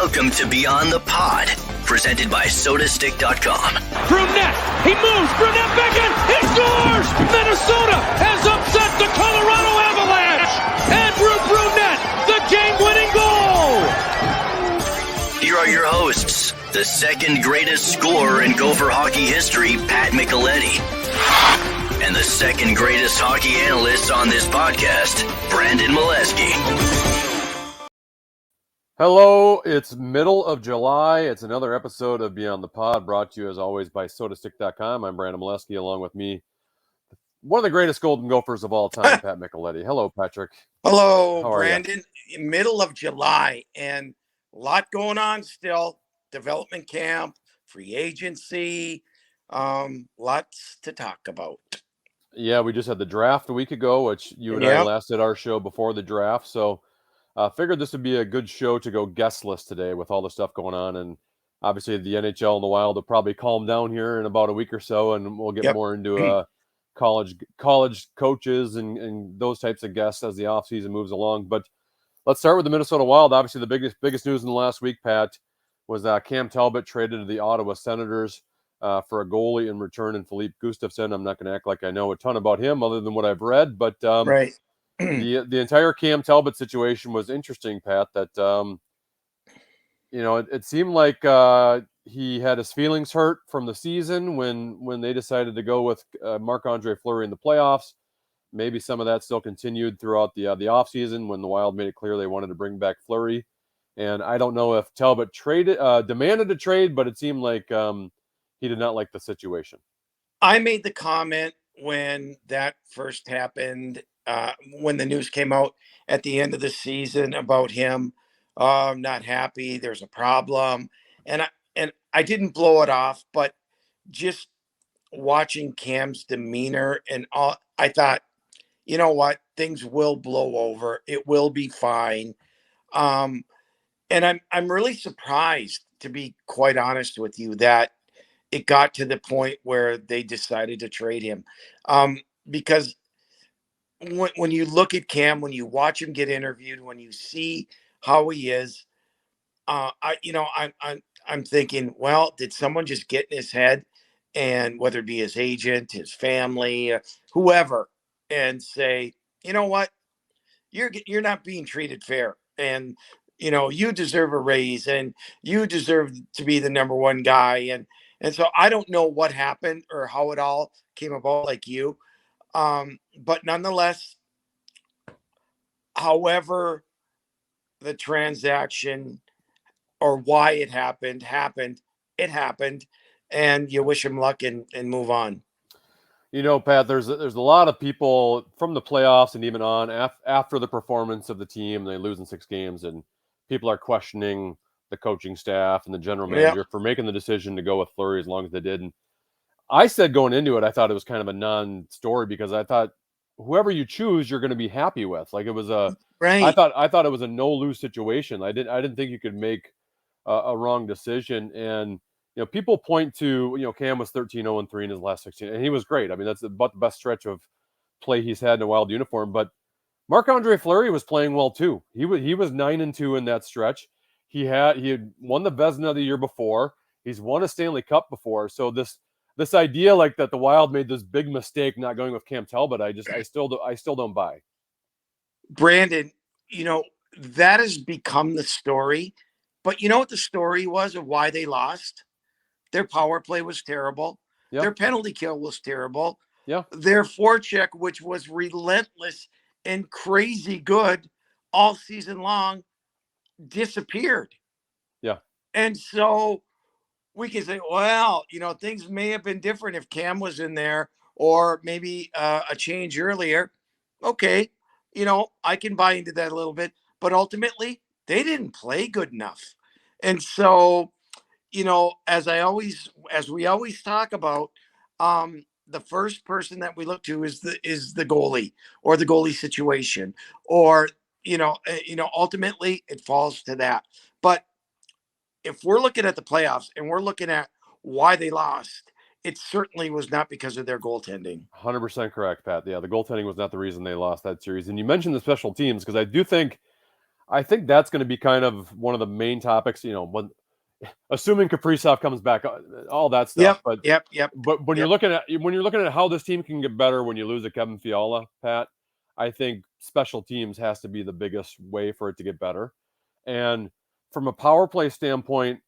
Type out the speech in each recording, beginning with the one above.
Welcome to Beyond the Pod, presented by SodaStick.com. Brunette, he moves, Brunette back in, he scores! Minnesota has upset the Colorado Avalanche! Andrew Brunette, the game-winning goal! Here are your hosts, the second greatest scorer in Gopher hockey history, Pat Micheletti, and the second greatest hockey analyst on this podcast, Brandon Mileski. Hello, it's middle of July. It's another episode of Beyond the Pod, brought to you as always by SodaStick.com. I'm Brandon Mileski, along with me, one of the greatest Golden Gophers of all time, Pat Micheletti. Hello, Patrick. Hello, Brandon. Middle of July, and a lot going on still. Development camp, free agency, lots to talk about. Yeah, we just had the draft a week ago, which you and I last did our show before the draft, so figured this would be a good show to go guestless today with all the stuff going on. And obviously the NHL and the Wild will probably calm down here in about a week or so, and we'll get more into college coaches and those types of guests as the offseason moves along. But let's start with the Minnesota Wild. Obviously the biggest news in the last week, Pat, was Cam Talbot traded to the Ottawa Senators for a goalie in return, and Philippe Gustafsson. I'm not going to act like I know a ton about him other than what I've read, but right. The entire Cam Talbot situation was interesting, Pat, that, it seemed like he had his feelings hurt from the season when they decided to go with Marc-Andre Fleury in the playoffs. Maybe some of that still continued throughout the offseason when the Wild made it clear they wanted to bring back Fleury. And I don't know if Talbot demanded a trade, but it seemed like he did not like the situation. I made the comment when that first happened, when the news came out at the end of the season about him, I'm not happy, there's a problem. And I didn't blow it off, but just watching Cam's demeanor and all, I thought, you know what, things will blow over. It will be fine. And I'm really surprised, to be quite honest with you, that it got to the point where they decided to trade him. Because when you look at Cam, when you watch him get interviewed, when you see how he is, I'm thinking, well, did someone just get in his head, and whether it be his agent, his family, whoever, and say, you know what, you're not being treated fair, and you deserve a raise, and you deserve to be the number one guy, and so I don't know what happened or how it all came about, like you. But nonetheless, however the transaction or why it happened, it happened, and you wish him luck and move on. Pat, there's a lot of people from the playoffs and even on after the performance of the team, they lose in 6 games, and people are questioning the coaching staff and the general manager for making the decision to go with Fleury as long as they did. And I said going into it, I thought it was kind of a non-story because I thought whoever you choose, you're going to be happy with. Like it was I thought it was a no-lose situation. I didn't think you could make a wrong decision. And people point to Cam was 13-0-3 in his last 16, and he was great. I mean, that's about the best stretch of play he's had in a Wild uniform. But Marc-Andre Fleury was playing well too. He was 9-2 in that stretch. He had won the Vezina the year before. He's won a Stanley Cup before. So this idea like that the Wild made this big mistake not going with Cam Talbot, I still don't buy. Brandon, that has become the story. But you know what the story was of why they lost? Their power play was terrible. Yep. Their penalty kill was terrible. Yeah. Their forecheck, which was relentless and crazy good all season long, disappeared. Yeah. And so we can say, well, things may have been different if Cam was in there, or maybe a change earlier. Okay. I can buy into that a little bit, but ultimately they didn't play good enough. And so, as we always talk about, the first person that we look to is the goalie or the goalie situation, or, ultimately it falls to that. But if we're looking at the playoffs and we're looking at why they lost, it certainly was not because of their goaltending. 100% correct, Pat. Yeah, the goaltending was not the reason they lost that series. And you mentioned the special teams, because I do think I think that's going to be kind of one of the main topics, when assuming Kaprizov comes back, all that stuff. Yep. But when you're looking at how this team can get better when you lose a Kevin Fiala, Pat, I think special teams has to be the biggest way for it to get better. And from a power play standpoint,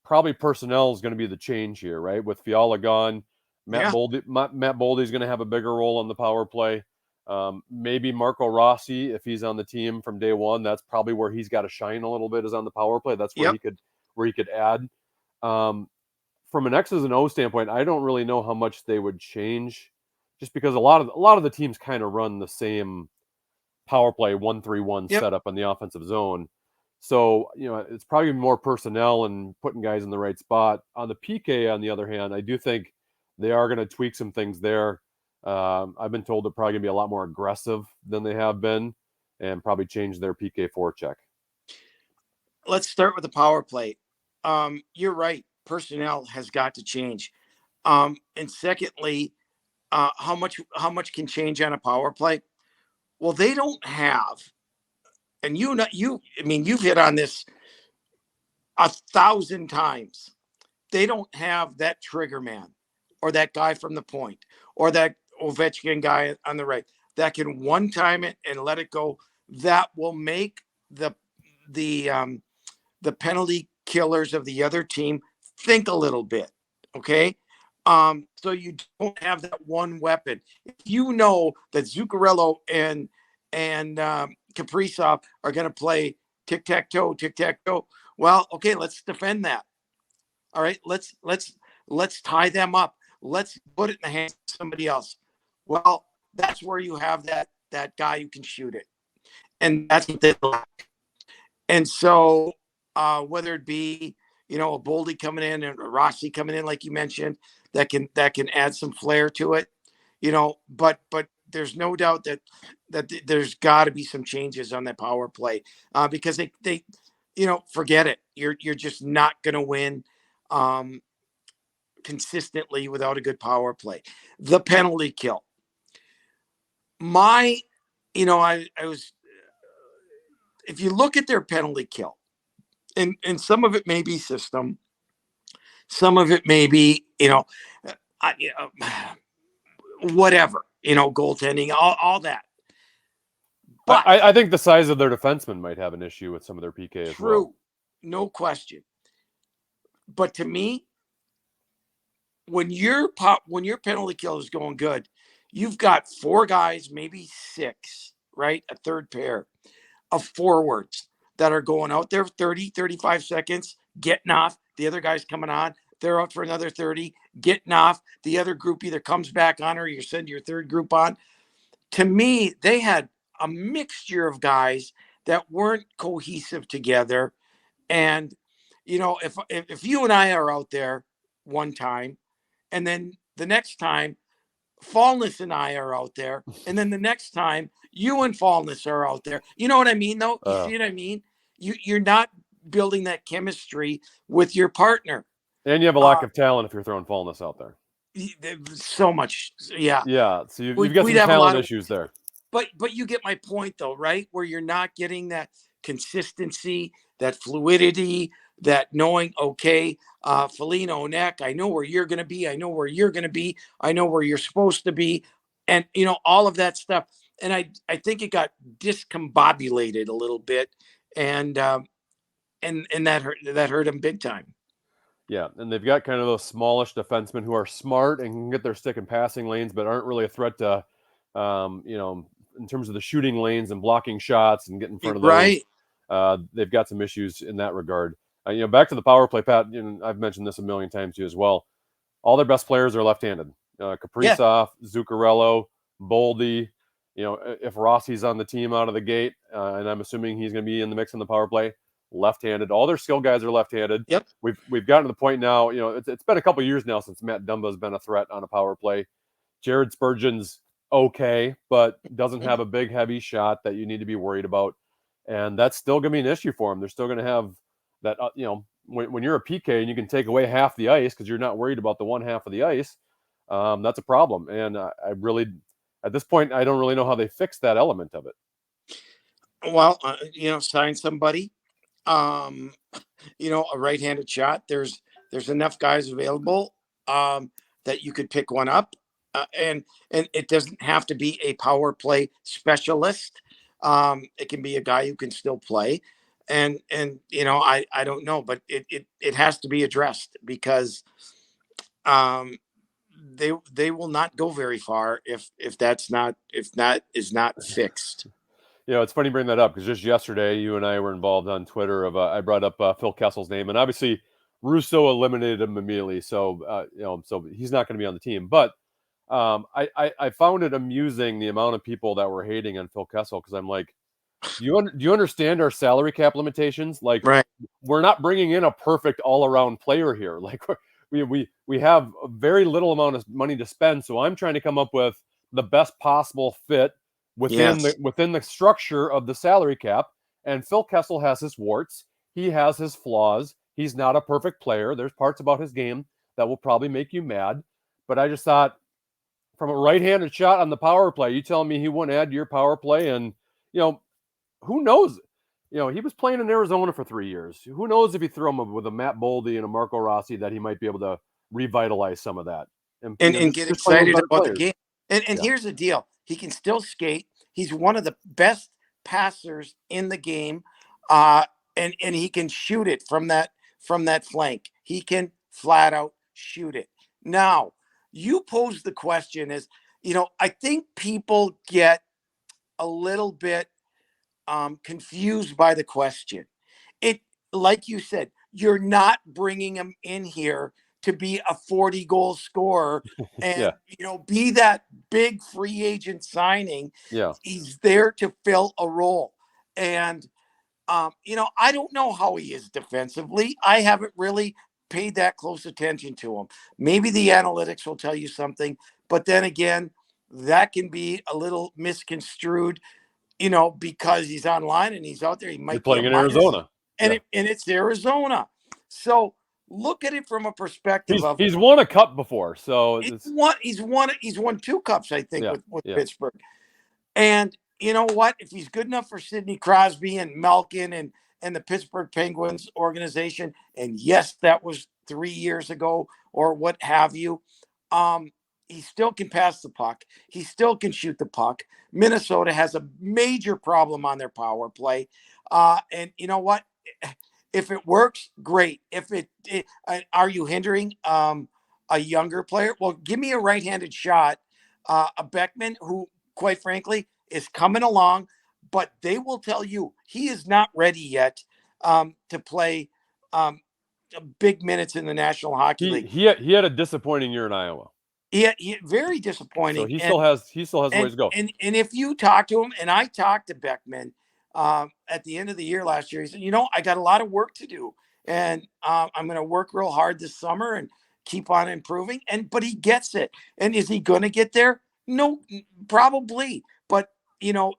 probably personnel is going to be the change here, right? With Fiala gone, Matt Boldy is going to have a bigger role on the power play. Maybe Marco Rossi, if he's on the team from day one, that's probably where he's got to shine a little bit, is on the power play. That's where he could add. From an X's and O standpoint, I don't really know how much they would change, just because a lot of the teams kind of run the same power play 1-3-1 setup on the offensive zone. So, it's probably more personnel and putting guys in the right spot. On the PK, on the other hand, I do think they are going to tweak some things there. I've been told they're probably going to be a lot more aggressive than they have been, and probably change their PK forecheck. Let's start with the power play. You're right. Personnel has got to change. And secondly, how much can change on a power play? Well, they don't have, and you've hit on this 1,000 times. They don't have that trigger man, or that guy from the point, or that Ovechkin guy on the right that can one time it and let it go. That will make the penalty killers of the other team think a little bit. Okay. So you don't have that one weapon. If you know that Zuccarello and Kaprizov are going to play tic-tac-toe, well, okay, let's defend that. All right, let's tie them up. Let's put it in the hands of somebody else. Well, that's where you have that guy who can shoot it, and that's what they lack. And so, whether it be a Boldy coming in and a Rossi coming in, like you mentioned, that can add some flair to it, but there's no doubt that there's got to be some changes on that power play, because they forget it. You're just not going to win consistently without a good power play. The penalty kill. I was, if you look at their penalty kill, and some of it may be system, some of it may be, whatever, goaltending, all that. But I think the size of their defensemen might have an issue with some of their PK as well. True, no question. But to me, when your penalty kill is going good, you've got 4 guys, maybe 6, right? A third pair of forwards that are going out there 30, 35 seconds, getting off. The other guy's coming on. They're out for another 30, getting off. The other group either comes back on, or you send your third group on. To me, they had a mixture of guys that weren't cohesive together. And, if you and I are out there one time, and then the next time Fallness and I are out there, and then the next time you and Fallness are out there, you know what I mean, though? You see what I mean? You're not building that chemistry with your partner. And you have a lack of talent if you're throwing Fallness out there. So much. Yeah. Yeah. So you've got some talent issues there. But you get my point, though, right? Where you're not getting that consistency, that fluidity, that knowing, okay, Foligno, Neck, I know where you're going to be. I know where you're going to be. I know where you're supposed to be. And, all of that stuff. And I think it got discombobulated a little bit. And that hurt him big time. Yeah, and they've got kind of those smallish defensemen who are smart and can get their stick in passing lanes, but aren't really a threat to, in terms of the shooting lanes and blocking shots and getting in front of those. Right. They've got some issues in that regard. Back to the power play, Pat. I've mentioned this a million times to you as well. All their best players are left-handed. Kaprizov, Zuccarello, Boldy. If Rossi's on the team out of the gate, and I'm assuming he's going to be in the mix in the power play, left-handed. All their skill guys are left-handed. Yep. We've gotten to the point now. It's been a couple years now since Matt Dumba's been a threat on a power play. Jared Spurgeon's okay, but doesn't have a big, heavy shot that you need to be worried about, and that's still going to be an issue for him. They're still going to have that. When you're a PK and you can take away half the ice because you're not worried about the one half of the ice, that's a problem. And I really, at this point, I don't really know how they fix that element of it. Well, sign somebody. Um, a right-handed shot. There's enough guys available that you could pick one up, and it doesn't have to be a power play specialist. It can be a guy who can still play, and I don't know, but it has to be addressed because um, they will not go very far if that's not if that is not fixed. It's funny you bring that up because just yesterday, you and I were involved on Twitter. I brought up Phil Kessel's name, and obviously Russo eliminated him immediately, so so he's not going to be on the team. But I found it amusing the amount of people that were hating on Phil Kessel because I'm like, do you understand our salary cap limitations? Like, Right. we're not bringing in a perfect all around player here. Like, we have a very little amount of money to spend, so I'm trying to come up with the best possible fit within Yes. the structure of the salary cap. And Phil Kessel has his warts. He has his flaws. He's not a perfect player. There's parts about his game that will probably make you mad. But I just thought, from a right-handed shot on the power play, you telling me he wouldn't add to your power play? And who knows? He was playing in Arizona for 3 years. Who knows if you throw him with a Matt Boldy and a Marco Rossi that he might be able to revitalize some of that And get just play with excited better about the players. game. And Yeah. here's the deal: he can still skate. He's one of the best passers in the game, and he can shoot it from that flank. He can flat out shoot it. Now, you pose the question: I think people get a little bit confused by the question. It, like you said, you're not bringing him in here to be a 40 goal scorer and Yeah. be that big free agent signing. Yeah. He's there to fill a role. And I don't know how he is defensively. I haven't really paid that close attention to him. Maybe the analytics will tell you something, but then again, that can be a little misconstrued, because he's online and he's out there. He You're might be a playing in minus, Arizona. and Yeah. it's Arizona. So look at it from a perspective of He's won a cup before, so he's won 2 cups, I think, yeah. with Yeah. Pittsburgh. And you know what? If he's good enough for Sidney Crosby and Malkin and the Pittsburgh Penguins organization, and yes, that was 3 years ago or what have you, he still can pass the puck. He still can shoot the puck. Minnesota has a major problem on their power play. And you know what? If it works, great. If are you hindering a younger player? Well, give me a right-handed shot, a Beckman who, quite frankly, is coming along, but they will tell you he is not ready yet to play big minutes in the National Hockey League. He had a disappointing year in Iowa. He very So disappointing. he still has ways to go. And if you talk to him, and I talked to Beckman at the end of the year last year, he said, I got a lot of work to do, and I'm going to work real hard this summer and keep on improving. But he gets it. And is he going to get there? No, probably. But you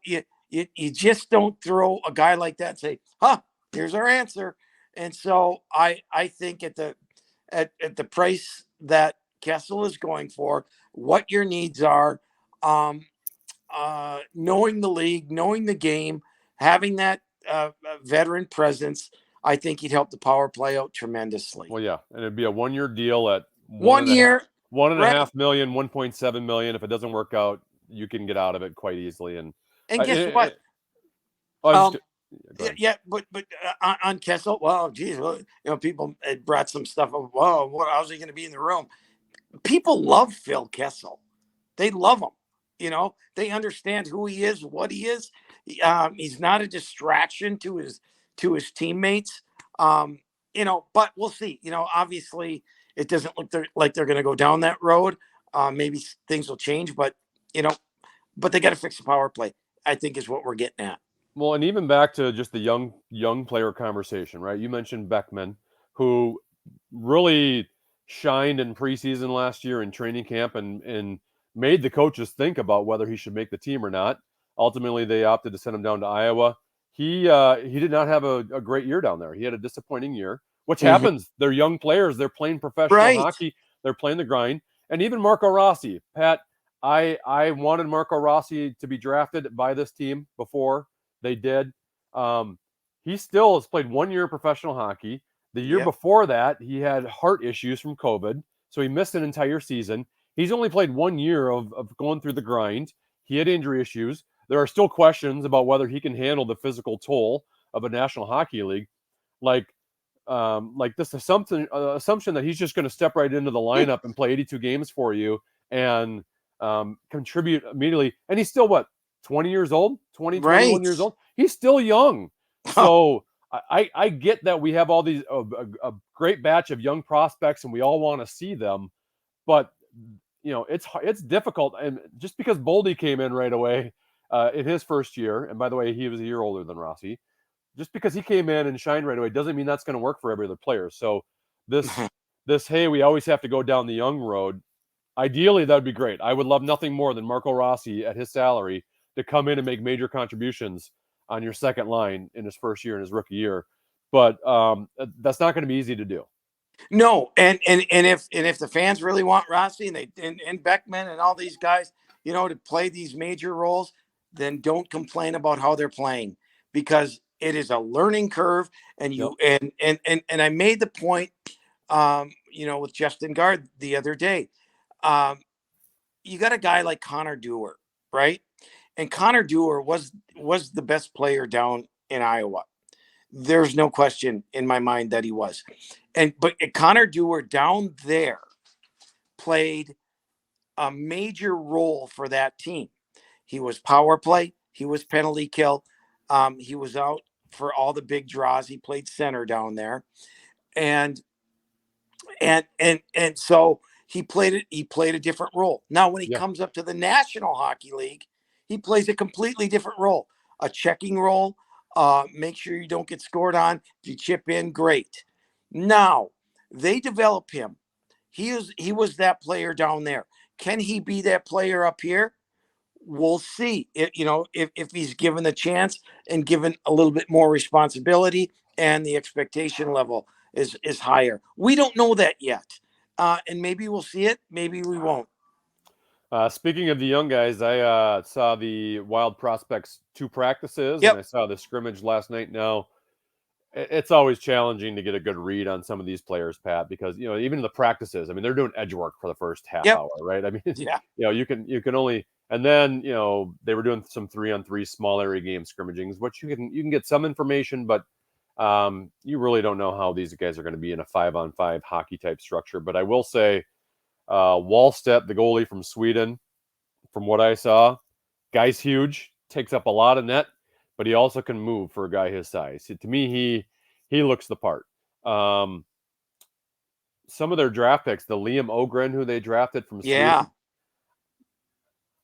just don't throw a guy like that and say, here's our answer. And so I think at the price that Kessel is going for, what your needs are, knowing the league, knowing the game, having that veteran presence, I think he'd help the power play out tremendously. Well, yeah, and it'd be a 1-year deal at 1 year, $1.5 million, 1.7 million. If it doesn't work out, you can get out of it quite easily. And guess what? Yeah, but on Kessel, well, geez, people had brought some stuff up. Whoa, how's he going to be in the room? People love Phil Kessel. They love him. They understand who he is, what he is. He's not a distraction to his teammates. But we'll see. Obviously, it doesn't look like they're going to go down that road. Maybe things will change, but they got to fix the power play, I think, is what we're getting at. Well, and even back to just the young player conversation, right? You mentioned Beckman, who really shined in preseason last year in training camp and made the coaches think about whether he should make the team or not. Ultimately, they opted to send him down to Iowa. He did not have a great year down there. He had a disappointing year, which happens. They're young players. They're playing professional hockey. They're playing the grind. And even Marco Rossi, Pat, I wanted Marco Rossi to be drafted by this team before. they did. He still has played 1 year of professional hockey. The year Yep. before that, he had heart issues from COVID, so he missed an entire season. He's only played 1 year of going through the grind. He had injury issues. There are still questions about whether he can handle the physical toll of a National Hockey League. Like this assumption that he's just going to step right into the lineup and play 82 games for you and contribute immediately. And he's still, 20 years old, 20, 21 years old? He's still young. So I get that we have all these a great batch of young prospects and we all want to see them, but it's difficult. And just because Boldy came in right away in his first year, and by the way, he was a year older than Rossi, just because he came in and shined right away doesn't mean that's going to work for every other player. So this hey, we always have to go down the young road. Ideally, that would be great. I would love nothing more than Marco Rossi at his salary to come in and make major contributions on your second line in his first year, in his rookie year. But that's not going to be easy to do. No, and if the fans really want Rossi and Beckman and all these guys, to play these major roles, then don't complain about how they're playing, because it is a learning curve. And and I made the point, with Justin Guard the other day. You got a guy like Connor Dewar, right? And Connor Dewar was the best player down in Iowa. There's no question in my mind that he was. But Connor Dewar down there played a major role for that team. He was power play. He was penalty kill. He was out for all the big draws. He played center down there. And so he played a different role. Now, when he comes up to the National Hockey League, he plays a completely different role, a checking role. Make sure you don't get scored on. If you chip in, great. Now they develop him. He was that player down there. Can he be that player up here? We'll see. If he's given the chance and given a little bit more responsibility, and the expectation level is higher. We don't know that yet. And maybe we'll see it. Maybe we won't. Speaking of the young guys, I saw the Wild Prospects 2 practices, and I saw the scrimmage last night. Now, it's always challenging to get a good read on some of these players, Pat, because even the practices, I mean, they're doing edge work for the first half hour, right? I mean, you can only, and then they were doing some 3-on-3 small area game scrimmagings, which you can get some information, but you really don't know how these guys are going to be in a 5-on-5 hockey type structure. But I will say, Wallstedt, the goalie from Sweden, from what I saw, guy's huge, takes up a lot of net, but he also can move for a guy his size. To me, he looks the part. Some of their draft picks, the Liam Ogren, who they drafted from Sweden,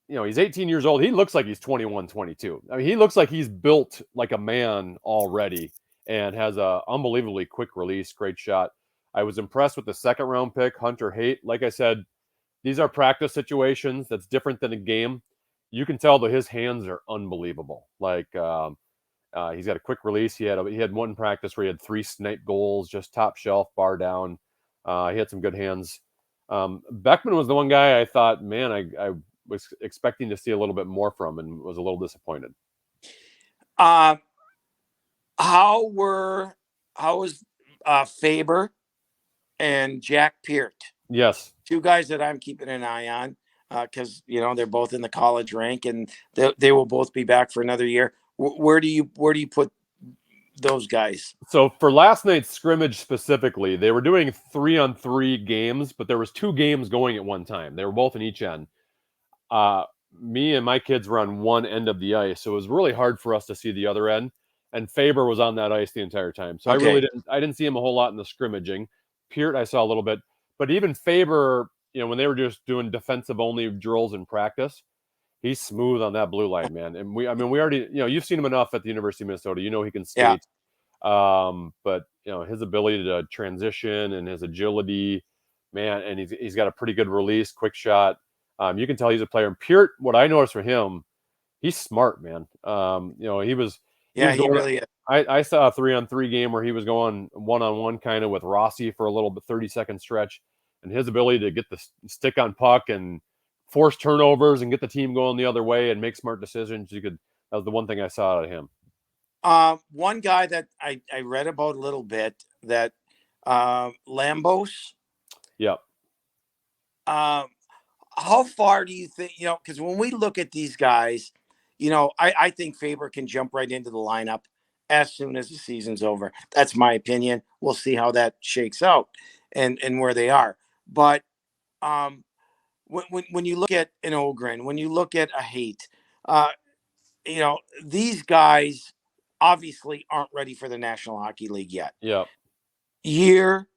he's 18 years old. He looks like he's 21, 22. I mean, he looks like he's built like a man already and has a unbelievably quick release, great shot. I was impressed with the second round pick, Hunter Haight. Like I said, these are practice situations. That's different than a game. You can tell that his hands are unbelievable. Like he's got a quick release. He had one practice where he had 3 snipe goals, just top shelf, bar down. He had some good hands. Beckman was the one guy I thought, man, I was expecting to see a little bit more from, and was a little disappointed. How was Faber and Jack Peart? Yes. 2 guys that I'm keeping an eye on, because they're both in the college rank, and they will both be back for another year. Where do you put those guys? So for last night's scrimmage specifically, they were doing 3-on-3 games, but there was 2 games going at one time. They were both in each end. Me and my kids were on one end of the ice, so it was really hard for us to see the other end. And Faber was on that ice the entire time, so I didn't see him a whole lot in the scrimmaging. Peart I saw a little bit, but even Faber, when they were just doing defensive only drills in practice, he's smooth on that blue line, man. And we already, you've seen him enough at the University of Minnesota. He can skate. But his ability to transition and his agility, man, and he's got a pretty good release, quick shot. You can tell he's a player. And Peart, what I noticed for him, he's smart, man. He really is. I saw a 3-on-3 game where he was going 1-on-1 kind of with Rossi for a little bit, 30-second stretch, and his ability to get the stick on puck and force turnovers and get the team going the other way and make smart decisions. That was the one thing I saw out of him. One guy that I read about a little bit, that Lambos. Yep. How far do you think, because when we look at these guys, I think Faber can jump right into the lineup as soon as the season's over. That's my opinion. We'll see how that shakes out and where they are. But when you look at an Ogren, when you look at a Haight, these guys obviously aren't ready for the National Hockey League yet. Yep. Year,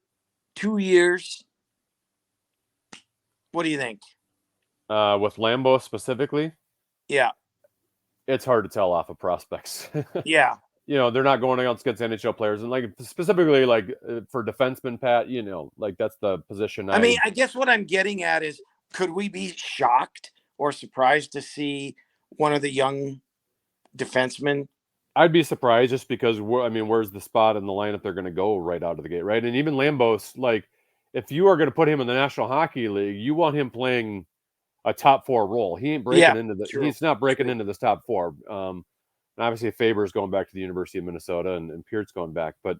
2 years. What do you think? With Lambo specifically, Yeah. it's hard to tell off of prospects. Yeah. They're not going against NHL players, and like specifically like for defensemen, Pat, like that's the position. I mean, I guess what I'm getting at is, could we be shocked or surprised to see one of the young defensemen? I'd be surprised, just because where's the spot in the lineup they're going to go right out of the gate, right? And even Lambos, like, if you are going to put him in the National Hockey League, you want him playing a top 4 role. He ain't breaking into the. True. He's not breaking into this top 4. And obviously Faber's going back to the University of Minnesota, and Peart's going back, but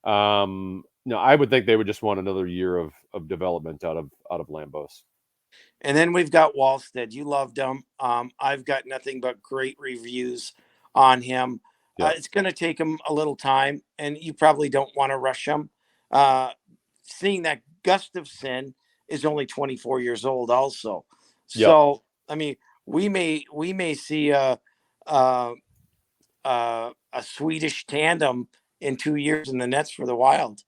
I would think they would just want another year of development out of Lambos. And then we've got Wallstead. You loved him. I've got nothing but great reviews on him. Yeah. It's going to take him a little time, and you probably don't want to rush him. Seeing that Gustafsson is only 24 years old also. So, I mean, we may see a Swedish tandem in 2 years in the nets for the Wild.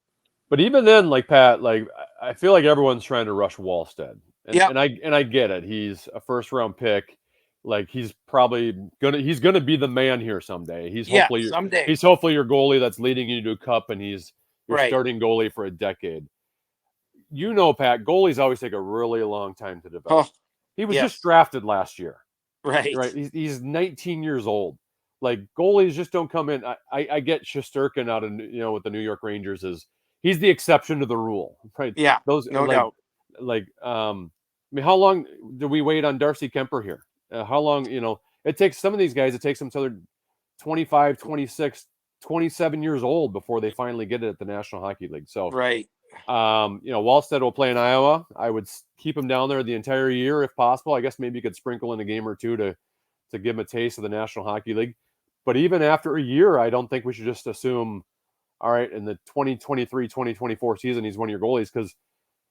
But even then, like, Pat, like, I feel like everyone's trying to rush Wallstead. And I get it. He's a first round pick. Like, he's probably gonna be the man here someday. Someday. He's hopefully your goalie that's leading you to a cup, and he's your Right. starting goalie for a decade. Pat, goalies always take a really long time to develop. Oh, he was just drafted last year. Right. He's 19 years old. Like, goalies just don't come in. I get Shesterkin out of with the New York Rangers, he's the exception to the rule, right? Yeah, no doubt. Like, how long do we wait on Darcy Kemper here? How long, it takes some of these guys, it takes them till they're 25, 26, 27 years old before they finally get it at the National Hockey League. So, right. Wallstead will play in Iowa. I would keep him down there the entire year if possible. I guess maybe you could sprinkle in a game or two to give him a taste of the National Hockey League. But even after a year, I don't think we should just assume, all right, in the 2023-2024 season, he's one of your goalies, because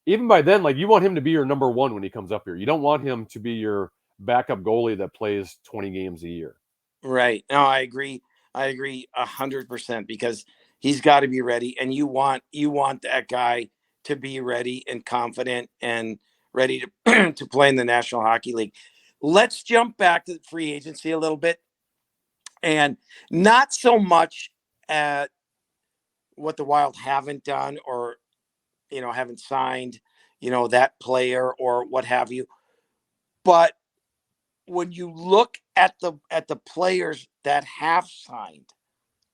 even by then, like, you want him to be your number one when he comes up here. You don't want him to be your backup goalie that plays 20 games a year. Right. No, I agree. 100%, because he's got to be ready, and you want that guy to be ready and confident and ready to to play in the National Hockey League. Let's jump back to the free agency a little bit, and not so much at what the Wild haven't done, or haven't signed, that player or what have you. But when you look at the players that have signed,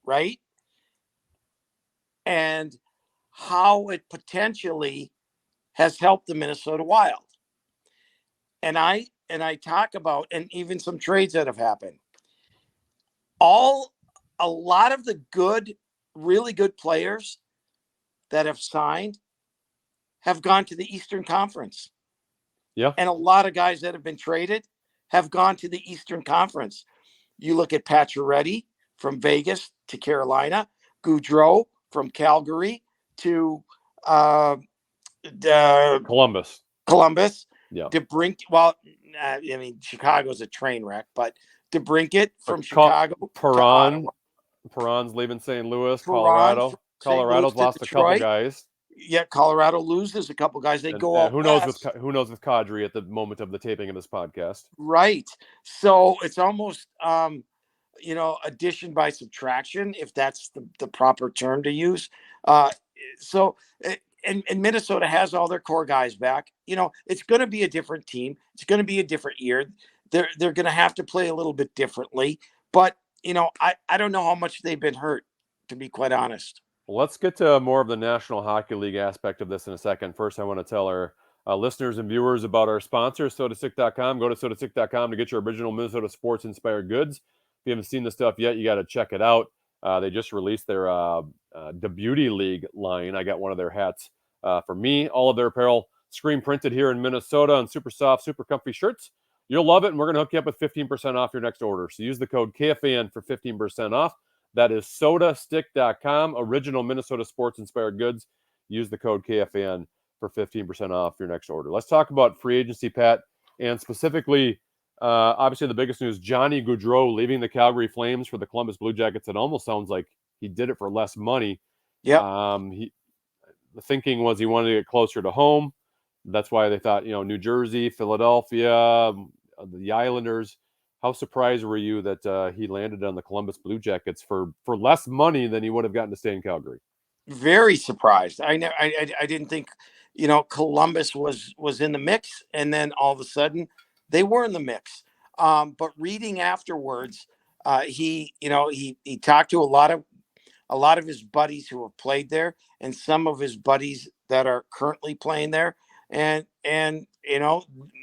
right? And how it potentially has helped the Minnesota Wild. And I talk about, and even some trades that have happened. A lot of the really good players that have signed have gone to the Eastern Conference. Yeah. And a lot of guys that have been traded have gone to the Eastern Conference. You look at Pacioretty from Vegas to Carolina, Gaudreau from Calgary to Columbus. Yeah. Chicago's a train wreck, but DeBrincat from Chicago. Perron's leaving St. Louis. Colorado's lost a couple guys. Yeah, Colorado loses a couple guys. They go out. Who knows with Kadri at the moment of the taping of this podcast? Right. So it's almost addition by subtraction, if that's the proper term to use. And Minnesota has all their core guys back. It's going to be a different team. It's going to be a different year. They're going to have to play a little bit differently. But I don't know how much they've been hurt, to be quite honest. Well, let's get to more of the National Hockey League aspect of this in a second. First, I want to tell our listeners and viewers about our sponsor, SodaSick.com. Go to SodaSick.com to get your original Minnesota sports-inspired goods. If you haven't seen the stuff yet, you got to check it out. They just released their the Beauty League line. I got one of their hats for me. All of their apparel screen printed here in Minnesota on super soft, super comfy shirts. You'll love it, and we're going to hook you up with 15% off your next order. So use the code KFAN for 15% off. That is sodastick.com, original Minnesota sports-inspired goods. Use the code KFAN for 15% off your next order. Let's talk about free agency, Pat, and specifically, obviously the biggest news, Johnny Gaudreau leaving the Calgary Flames for the Columbus Blue Jackets. It almost sounds like he did it for less money. Yep. The thinking was he wanted to get closer to home. That's why they thought, New Jersey, Philadelphia, the Islanders. How surprised were you that he landed on the Columbus Blue Jackets for less money than he would have gotten to stay in Calgary? Very surprised. I didn't think, Columbus was in the mix, and then all of a sudden they were in the mix. But reading afterwards, he talked to a lot of his buddies who have played there, and some of his buddies that are currently playing there, and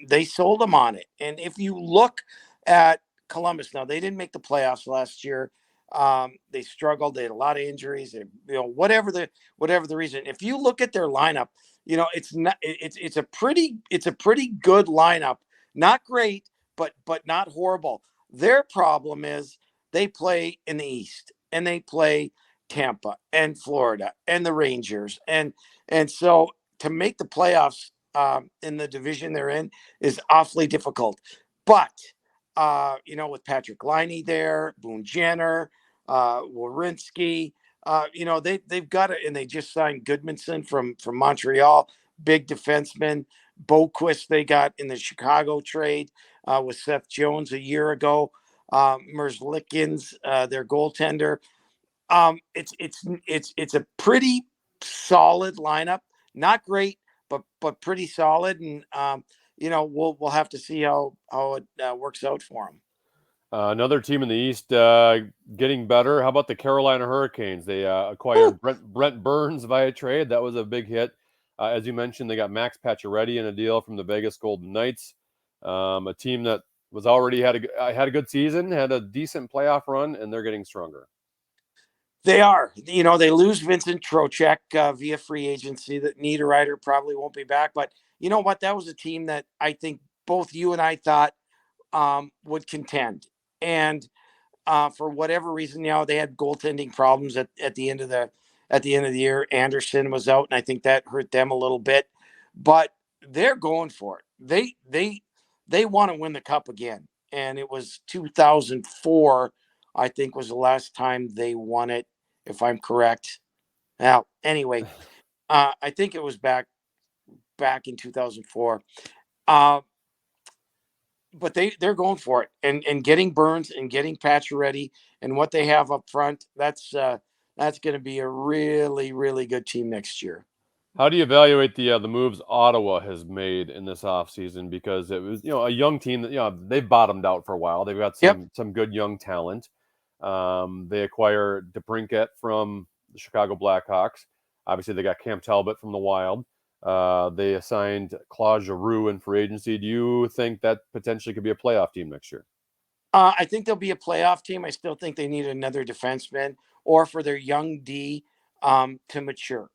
they sold him on it. And if you look at Columbus, now they didn't make the playoffs last year. They struggled. They had a lot of injuries. Whatever the reason. If you look at their lineup, it's a pretty good lineup. Not great, but not horrible. Their problem is they play in the East, and they play Tampa and Florida and the Rangers, and so to make the playoffs in the division they're in is awfully difficult. But with Patrick Laine there, Boone Jenner, Werenski, they've got it, and they just signed Goodmanson from Montreal, big defenseman. Boquist they got in the Chicago trade with Seth Jones a year ago. Merzlikins, their goaltender. It's a pretty solid lineup. Not great, but pretty solid, and we'll have to see how it works out for them. Another team in the East getting better. How about the Carolina Hurricanes? They acquired Brent Burns via trade. That was a big hit. As you mentioned, they got Max Pacioretty in a deal from the Vegas Golden Knights, a team that was already had a good season, had a decent playoff run, and they're getting stronger. They are. They lose Vincent Trocheck via free agency. That Niederreiter probably won't be back. But you know what? That was a team that I think both you and I thought would contend. And for whatever reason, they had goaltending problems at the end of the year. Anderson was out, and I think that hurt them a little bit. But they're going for it. They want to win the cup again. And it was 2004, I think, was the last time they won it, if I'm correct. Now, anyway, I think it was back in 2004. But they're going for it, and getting Burns and getting Pacioretty and what they have up front, that's going to be a really, really good team next year. How do you evaluate the moves Ottawa has made in this offseason? Because it was a young team that they've bottomed out for a while. They've got some good young talent. They acquire DeBrincat from the Chicago Blackhawks. Obviously, they got Cam Talbot from the Wild. They assigned Claude Giroux in free agency. Do you think that potentially could be a playoff team next year? I think they'll be a playoff team. I still think they need another defenseman or for their young D to mature.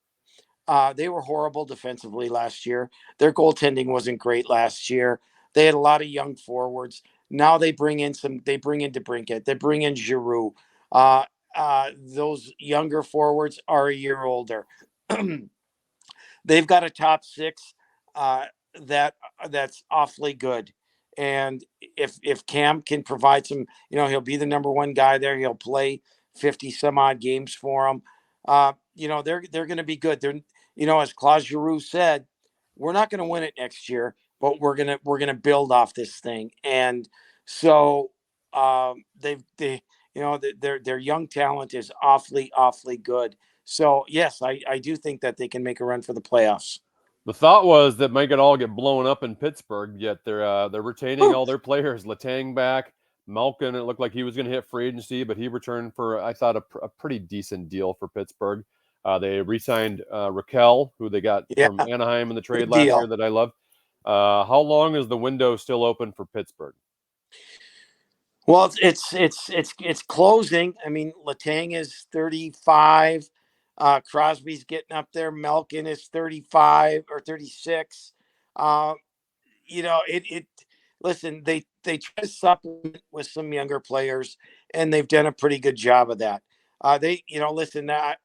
They were horrible defensively last year. Their goaltending wasn't great last year. They had a lot of young forwards. Now they bring in DeBrincat. They bring in Giroux. Those younger forwards are a year older. They've got a top six that's awfully good. And if Cam can provide some, he'll be the number one guy there. He'll play 50 some odd games for them. They're going to be good. They're, as Claude Giroux said, we're not going to win it next year, but we're going to build off this thing. And so their young talent is awfully good. So yes, I do think that they can make a run for the playoffs. The thought was that might all get blown up in Pittsburgh, yet they're retaining all their players. Letang back, Malkin. It looked like he was going to hit free agency, but he returned for, I thought, a pretty decent deal for Pittsburgh. They re-signed Raquel, who they got from Anaheim in the trade last year that I loved. How long is the window still open for Pittsburgh? Well, it's closing. I mean, Letang is 35. Crosby's getting up there. Malkin is 35 or 36. Uh, it listen, they try to supplement with some younger players, and they've done a pretty good job of that. Listen, I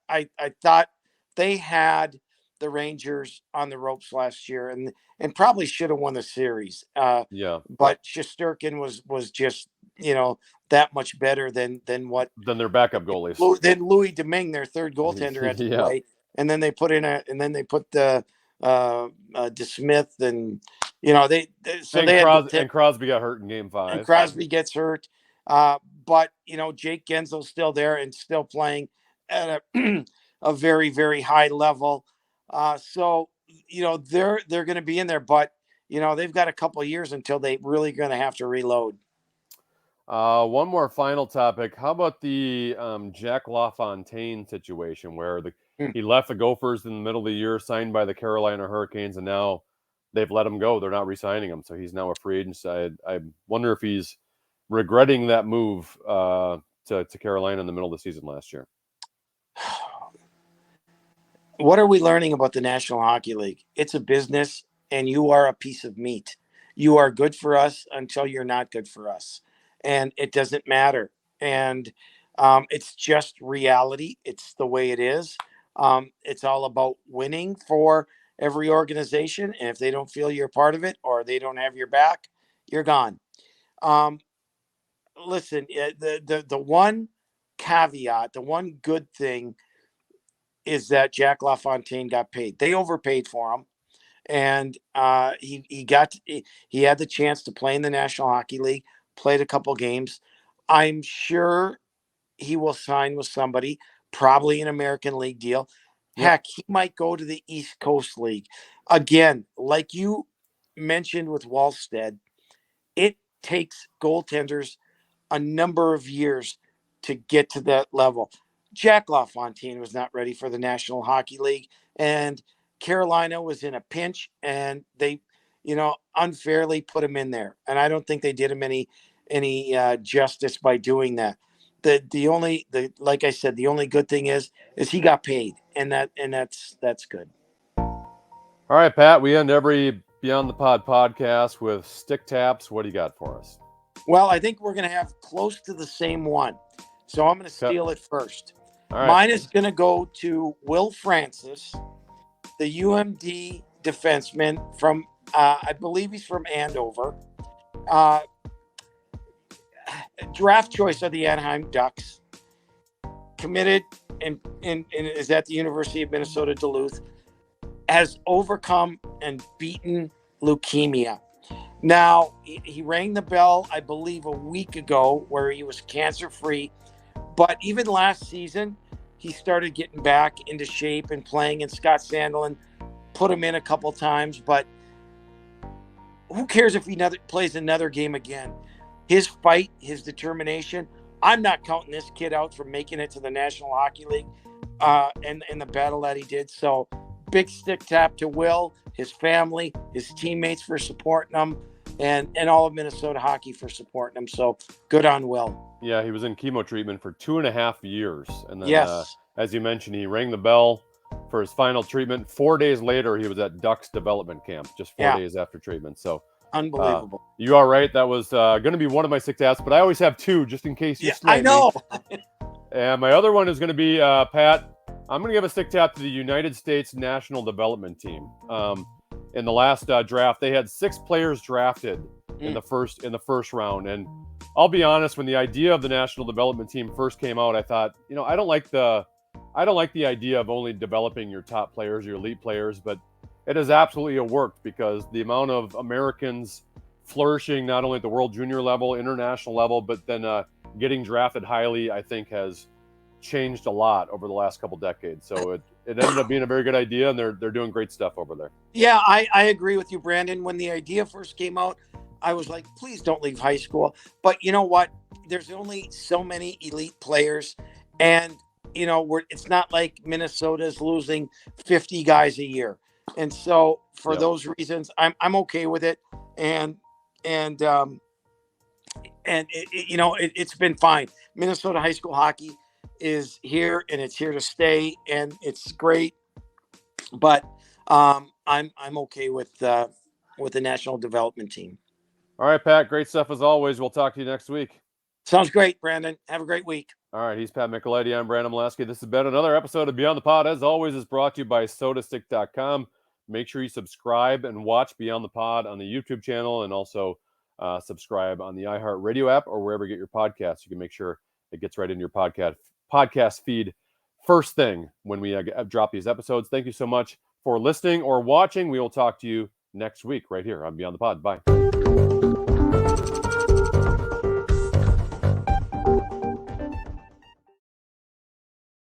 thought they had the Rangers on the ropes last year, and probably should have won the series. Yeah. But Shesterkin was just that much better than what Than their backup goalies. than Louis Domingue, their third goaltender, had to Yeah. play, and then they put the DeSmith, and and Crosby got hurt in Game 5. And Crosby gets hurt, but Jake Genzel's still there and still playing at a very, very high level. So they're going to be in there, but they've got a couple of years until they really going to have to reload. One more final topic. How about the Jack Lafontaine situation where he left the Gophers in the middle of the year, signed by the Carolina Hurricanes, and now they've let him go. They're not re-signing him, so he's now a free agent. I wonder if he's regretting that move to Carolina in the middle of the season last year. What are we learning about the National Hockey League? It's a business, and you are a piece of meat. You are good for us until you're not good for us, and it doesn't matter. And it's just reality. It's the way it is. It's all about winning for every organization, and if they don't feel you're part of it or they don't have your back, you're gone. Listen, the one caveat, the one good thing is that Jack Lafontaine got paid. They overpaid for him, and he had the chance to play in the National Hockey League, played a couple games. I'm sure he will sign with somebody, probably an American League deal. Yep. Heck, he might go to the East Coast League. Again, like you mentioned with Wallstead, it takes goaltenders a number of years to get to that level. Jack LaFontaine was not ready for the National Hockey League, and Carolina was in a pinch, and they, unfairly put him in there. And I don't think they did him any justice by doing that. Like I said, the only good thing is he got paid, and that's good. All right, Pat, we end every Beyond the Pod podcast with stick taps. What do you got for us? Well, I think we're going to have close to the same one. So I'm going to steal it first. All right. Mine is going to go to Will Francis, the UMD defenseman from, I believe he's from Andover. Draft choice of the Anaheim Ducks. Committed and is at the University of Minnesota Duluth. Has overcome and beaten leukemia. Now, he rang the bell, I believe, a week ago where he was cancer-free. But even last season, he started getting back into shape and playing, and Scott Sandelin put him in a couple times. But who cares if he plays another game again? His fight, his determination, I'm not counting this kid out from making it to the National Hockey League and the battle that he did. So big stick tap to Will, his family, his teammates for supporting him, and all of Minnesota hockey for supporting him. So good on Will. Yeah, he was in chemo treatment for 2.5 years. And then, yes, as you mentioned, he rang the bell for his final treatment. 4 days later, he was at Ducks development camp, just 4 days after treatment. So unbelievable. You are right. That was going to be one of my stick taps, but I always have two just in case you I know. And my other one is going to be, Pat, I'm going to give a stick tap to the United States National Development Team. In the last draft, they had 6 players drafted in the first round. And I'll be honest, when the idea of the National Development Team first came out, I thought, I don't like the idea of only developing your top players, your elite players, but it has absolutely worked because the amount of Americans flourishing not only at the World Junior level, international level, but then getting drafted highly, I think has changed a lot over the last couple decades. So it ended up being a very good idea, and they're doing great stuff over there. Yeah, I agree with you, Brandon. When the idea first came out, I was like, please don't leave high school. But you know what? There's only so many elite players, and it's not like Minnesota's losing 50 guys a year. And so for those reasons, I'm okay with it. And and it's been fine. Minnesota high school hockey is here, and it's here to stay, and it's great. But I'm okay with the national development team. All right, Pat. Great stuff as always. We'll talk to you next week. Sounds great, Brandon. Have a great week. All right, he's Pat Micheletti. I'm Brandon Mileski. This has been another episode of Beyond the Pod. As always, is brought to you by SodaStick.com. Make sure you subscribe and watch Beyond the Pod on the YouTube channel, and also subscribe on the iHeartRadio app or wherever you get your podcasts. You can make sure it gets right into your podcast feed first thing when we drop these episodes. Thank you so much for listening or watching. We will talk to you next week right here on Beyond the Pod. Bye.